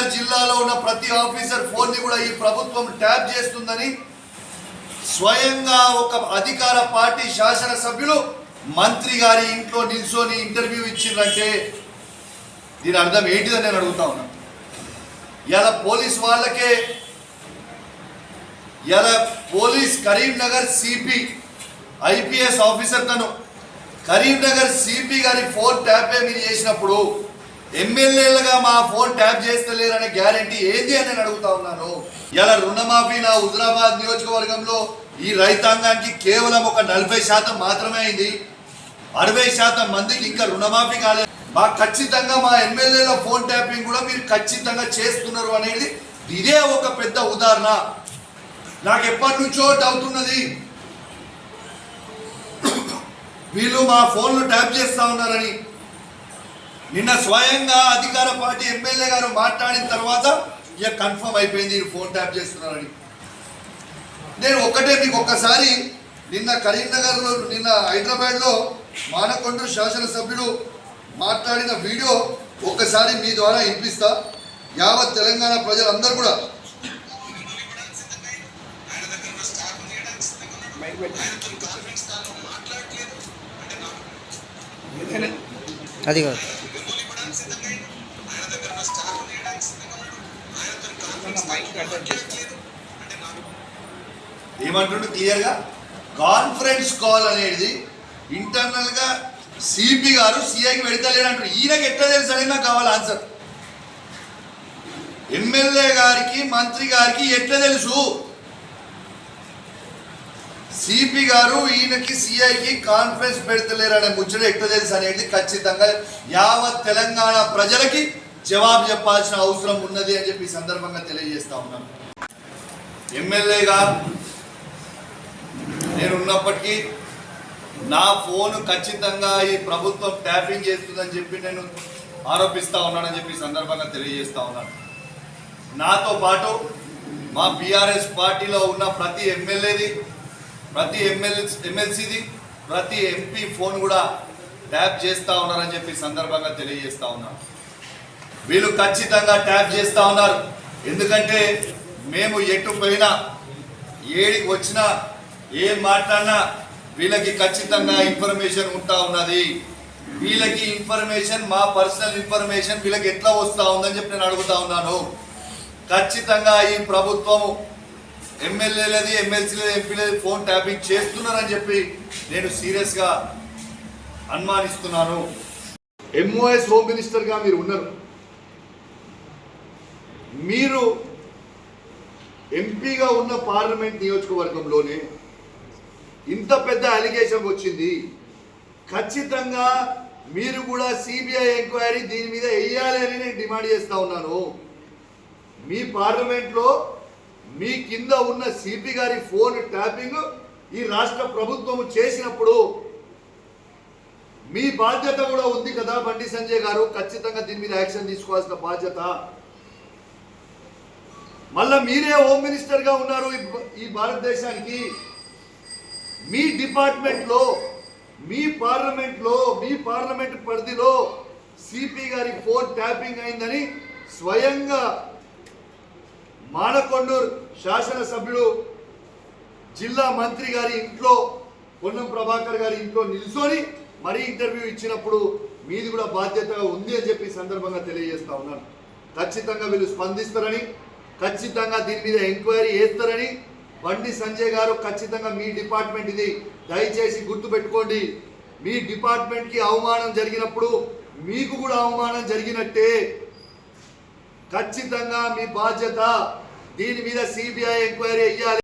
కరీంనగర్ జిల్లాలో ఉన్న ప్రతి ఆఫీసర్ ఫోన్ ని కూడా ఈ ప్రభుత్వం ట్యాప్ చేస్తుందని స్వయంగా ఒక అధికార పార్టీ శాసనసభ్యులు మంత్రి గారి ఇంట్లో నిల్చొని ఇంటర్వ్యూ ఇచ్చిందంటే దీని అర్థం ఏంటిదని నేను అడుగుతా ఉన్నా. ఇలా పోలీస్ వాళ్ళకే ఇలా police Karimnagar CP IPS officer తను కరీంనగర్ సిపి గారి ఫోన్ ట్యాపే మీరు చేసినప్పుడు ఎమ్మెల్యేలుగా మా ఫోన్ ట్యాప్ చేస్తలేరనే గ్యారంటీ ఏంది అని నేను అడుగుతా ఉన్నాను. ఇలా రుణమాఫీ నా హుజరాబాద్ నియోజకవర్గంలో ఈ రైతాంగానికి కేవలం ఒక 40% మాత్రమే అయింది. 60% మందికి ఇంకా రుణమాఫీ కాలేదు. ఖచ్చితంగా మా ఎమ్మెల్యేల ఫోన్ ట్యాపింగ్ కూడా మీరు ఖచ్చితంగా చేస్తున్నారు అనేది ఇదే ఒక పెద్ద ఉదాహరణ. నాకు ఎప్పటి నుంచో డౌట్ ఉన్నది, వీళ్ళు మా ఫోన్లు ట్యాప్ చేస్తూ ఉన్నారని. నిన్న స్వయంగా అధికార పార్టీ ఎమ్మెల్యే గారు మాట్లాడిన తర్వాత ఇక కన్ఫర్మ్ అయిపోయింది ఫోన్ ట్యాప్ చేస్తున్నారని. నేను మీకు ఒక్కసారి నిన్న కరీంనగర్లో నిన్న హైదరాబాద్లో మానకొండ శాసనసభ్యుడు మాట్లాడిన వీడియో ఒక్కసారి మీ ద్వారా వినిపిస్తా. యావత్ తెలంగాణ ప్రజలందరూ కూడా అది కాదు ఏమంటుండే క్లియర్గా కాన్ఫరెన్స్ కాల్ అనేది ఇంటర్నల్ గా సిపి గారు సిఐకి పెడతలేరు అంటారు. ఈయనకి ఎట్లా తెలుసు అనేది నాకు కావాలి ఆన్సర్. ఎమ్మెల్యే గారికి మంత్రి గారికి ఎట్లా తెలుసు సిపి గారు ఈయనకి సిఐకి కాన్ఫరెన్స్ పెడతలేరు అనే ముచ్చట ఎట్లా తెలుసు అనేది ఖచ్చితంగా యావత్ తెలంగాణ ప్రజలకి జవాబు చెప్పాల్సిన అవసరం ఉన్నది అని చెప్పి ఈ సందర్భంగా తెలియజేస్తా ఉన్నాను. ఎమ్మెల్యేగా నేను ఉన్నప్పటికీ నా ఫోన్ ఖచ్చితంగా ఈ ప్రభుత్వం ట్యాపింగ్ చేస్తుందని చెప్పి నేను ఆరోపిస్తూ ఉన్నానని చెప్పి సందర్భంగా తెలియజేస్తా ఉన్నాను. నాతో పాటు మా బీఆర్ఎస్ పార్టీలో ఉన్న ప్రతి ఎమ్మెల్యేది, ప్రతి ఎమ్మెల్సీది, ప్రతి ఎంపీ ఫోన్ కూడా ట్యాప్ చేస్తూ ఉన్నారని చెప్పి సందర్భంగా తెలియజేస్తా ఉన్నాను. వీళ్ళు ఖచ్చితంగా ట్యాప్ చేస్తూ ఉన్నారు. ఎందుకంటే మేము ఎటు పోయినా ఏడికి వచ్చినా ఏం మాట్లాడినా వీళ్ళకి ఖచ్చితంగా ఇన్ఫర్మేషన్ ఉంటా ఉన్నది. వీళ్ళకి ఇన్ఫర్మేషన్, మా పర్సనల్ ఇన్ఫర్మేషన్ వీళ్ళకి ఎట్లా వస్తూ ఉందని చెప్పి నేను అడుగుతా ఉన్నాను. ఖచ్చితంగా ఈ ప్రభుత్వం ఎమ్మెల్యేలది, ఎమ్మెల్సీలది, ఎంపీలది ఫోన్ ట్యాపింగ్ చేస్తున్నారని చెప్పి నేను సీరియస్గా అనుమానిస్తున్నాను. ఎంఓఎస్ హోమ్ మినిస్టర్గా మీరు ఉన్నారు. మీరు ఎంపీగా ఉన్న పార్లమెంట్ నియోజకవర్గంలోనే ఇంత పెద్ద అలిగేషన్ వచ్చింది. ఖచ్చితంగా మీరు కూడా సిబిఐ ఎంక్వైరీ దీని మీద వేయాలి అని నేను డిమాండ్ చేస్తా ఉన్నాను. మీ పార్లమెంట్లో మీ కింద ఉన్న సిపి గారి ఫోన్ ట్యాపింగ్ ఈ రాష్ట్ర ప్రభుత్వం చేసినప్పుడు మీ బాధ్యత కూడా ఉంది కదా బండి సంజయ్ గారు. ఖచ్చితంగా దీని మీద యాక్షన్ తీసుకోవాల్సిన బాధ్యత. మళ్ళా మీరే హోమ్ మినిస్టర్గా ఉన్నారు ఈ భారతదేశానికి. మీ డిపార్ట్మెంట్లో, మీ పార్లమెంట్ పరిధిలో సిపి గారి ఫోన్ ట్యాపింగ్ అయిందని స్వయంగా మానకొండూరు శాసనసభ్యుడు జిల్లా మంత్రి గారి ఇంట్లో, పొన్నం ప్రభాకర్ గారి ఇంట్లో నిల్చొని మరీ ఇంటర్వ్యూ ఇచ్చినప్పుడు మీది కూడా బాధ్యతగా ఉంది అని చెప్పి సందర్భంగా తెలియజేస్తా ఉన్నాను. ఖచ్చితంగా వీళ్ళు స్పందిస్తారని, ఖచ్చితంగా దీని మీద ఎంక్వైరీ చేస్తారని. బండి సంజయ్ గారు ఖచ్చితంగా మీ డిపార్ట్మెంట్ ఇది, దయచేసి గుర్తుపెట్టుకోండి. మీ డిపార్ట్మెంట్కి అవమానం జరిగినప్పుడు మీకు కూడా అవమానం జరిగినట్టే. ఖచ్చితంగా మీ బాధ్యత. దీని మీద సిబిఐ ఎంక్వైరీ అయ్యాలి.